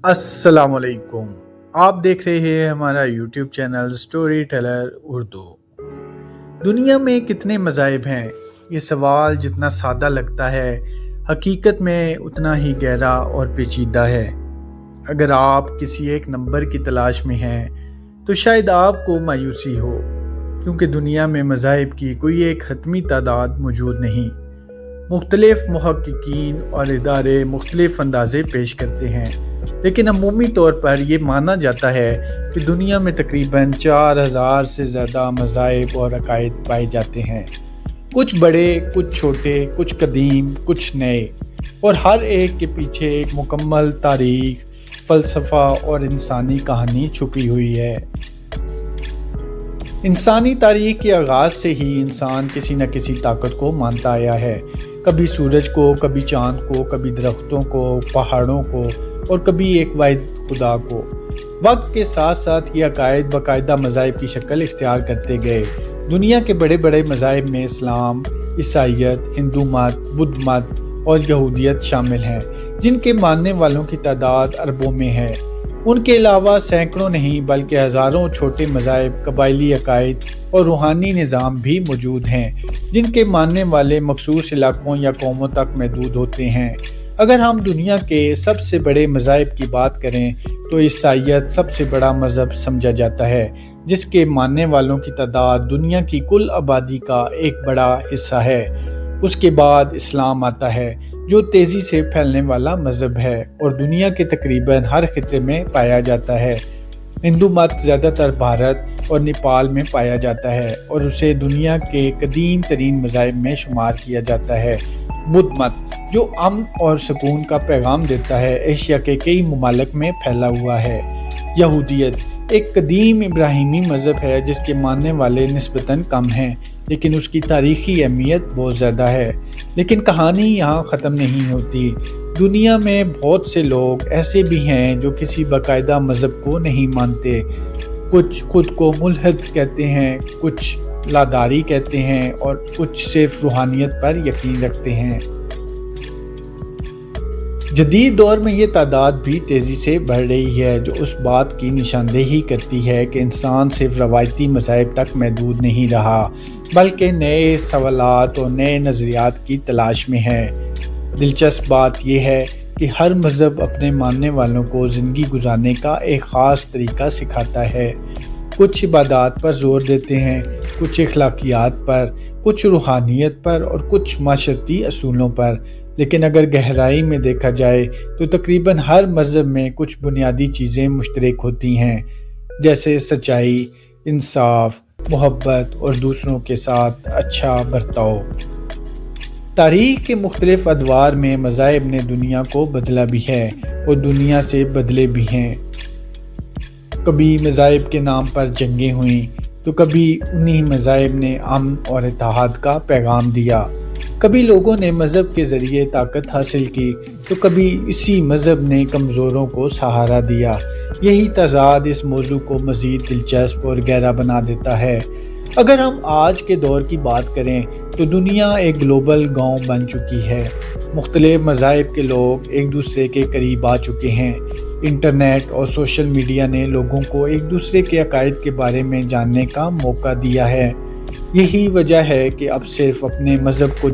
السلام علیکم۔ آپ دیکھ رہے ہیں ہمارا YouTube channel story teller Urdu. دنیا میں کتنے مذاہب ہیں؟ یہ سوال جتنا سادہ لگتا ہے حقیقت میں اتنا ہی گہرا اور پیچیدہ ہے۔ اگر آپ کسی ایک نمبر کی تلاش میں ہیں تو شاید آپ کو مایوسی ہو، کیونکہ دنیا میں مذاہب کی کوئی ایک حتمی تعداد موجود نہیں۔ مختلف محققین اور ادارے مختلف اندازے پیش کرتے ہیں، لیکن عمومی طور پر یہ مانا جاتا ہے کہ دنیا میں تقریباً 4000 سے زیادہ مذاہب اور عقائد پائے جاتے ہیں۔ کچھ بڑے، کچھ چھوٹے، کچھ قدیم، کچھ نئے، اور ہر ایک کے پیچھے ایک مکمل تاریخ، فلسفہ اور انسانی کہانی چھپی ہوئی ہے۔ انسانی تاریخ کے آغاز سے ہی انسان کسی نہ کسی طاقت کو مانتا آیا ہے، کبھی سورج کو، کبھی چاند کو، کبھی درختوں کو، پہاڑوں کو، اور کبھی ایک واحد خدا کو۔ وقت کے ساتھ ساتھ یہ عقائد باقاعدہ مذاہب کی شکل اختیار کرتے گئے۔ دنیا کے بڑے بڑے مذاہب میں اسلام، عیسائیت، ہندو مت، بدھ مت اور یہودیت شامل ہیں، جن کے ماننے والوں کی تعداد اربوں میں ہے۔ ان کے علاوہ سینکڑوں نہیں بلکہ ہزاروں چھوٹے مذاہب، قبائلی عقائد اور روحانی نظام بھی موجود ہیں، جن کے ماننے والے مخصوص علاقوں یا قوموں تک محدود ہوتے ہیں۔ اگر ہم دنیا کے سب سے بڑے مذاہب کی بات کریں تو عیسائیت سب سے بڑا مذہب سمجھا جاتا ہے، جس کے ماننے والوں کی تعداد دنیا کی کل آبادی کا ایک بڑا حصہ ہے۔ اس کے بعد اسلام آتا ہے، جو تیزی سے پھیلنے والا مذہب ہے اور دنیا کے تقریباً ہر خطے میں پایا جاتا ہے۔ ہندو مت زیادہ تر بھارت اور نیپال میں پایا جاتا ہے اور اسے دنیا کے قدیم ترین مذاہب میں شمار کیا جاتا ہے۔ بدھ مت، جو امن اور سکون کا پیغام دیتا ہے، ایشیا کے کئی ممالک میں پھیلا ہوا ہے۔ یہودیت ایک قدیم ابراہیمی مذہب ہے جس کے ماننے والے نسبتاً کم ہیں، لیکن اس کی تاریخی اہمیت بہت زیادہ ہے۔ لیکن کہانی یہاں ختم نہیں ہوتی۔ دنیا میں بہت سے لوگ ایسے بھی ہیں جو کسی باقاعدہ مذہب کو نہیں مانتے۔ کچھ خود کو ملحد کہتے ہیں، کچھ لاداری کہتے ہیں، اور کچھ صرف روحانیت پر یقین رکھتے ہیں۔ جدید دور میں یہ تعداد بھی تیزی سے بڑھ رہی ہے، جو اس بات کی نشاندہی کرتی ہے کہ انسان صرف روایتی مذاہب تک محدود نہیں رہا، بلکہ نئے سوالات اور نئے نظریات کی تلاش میں ہے۔ دلچسپ بات یہ ہے کہ ہر مذہب اپنے ماننے والوں کو زندگی گزارنے کا ایک خاص طریقہ سکھاتا ہے۔ کچھ عبادات پر زور دیتے ہیں، کچھ اخلاقیات پر، کچھ روحانیت پر اور کچھ معاشرتی اصولوں پر۔ لیکن اگر گہرائی میں دیکھا جائے تو تقریباً ہر مذہب میں کچھ بنیادی چیزیں مشترک ہوتی ہیں، جیسے سچائی، انصاف، محبت اور دوسروں کے ساتھ اچھا برتاؤ۔ تاریخ کے مختلف ادوار میں مذاہب نے دنیا کو بدلا بھی ہے اور دنیا سے بدلے بھی ہیں۔ کبھی مذاہب کے نام پر جنگیں ہوئیں تو کبھی انہی مذاہب نے امن اور اتحاد کا پیغام دیا۔ کبھی لوگوں نے مذہب کے ذریعے طاقت حاصل کی تو کبھی اسی مذہب نے کمزوروں کو سہارا دیا۔ یہی تضاد اس موضوع کو مزید دلچسپ اور گہرا بنا دیتا ہے۔ اگر ہم آج کے دور کی بات کریں تو دنیا ایک گلوبل گاؤں بن چکی ہے۔ مختلف مذاہب کے لوگ ایک دوسرے کے قریب آ چکے ہیں۔ انٹرنیٹ اور سوشل میڈیا نے لوگوں کو ایک دوسرے کے عقائد کے بارے میں جاننے کا موقع دیا ہے۔ یہی وجہ ہے کہ اب صرف اپنے مذہب کو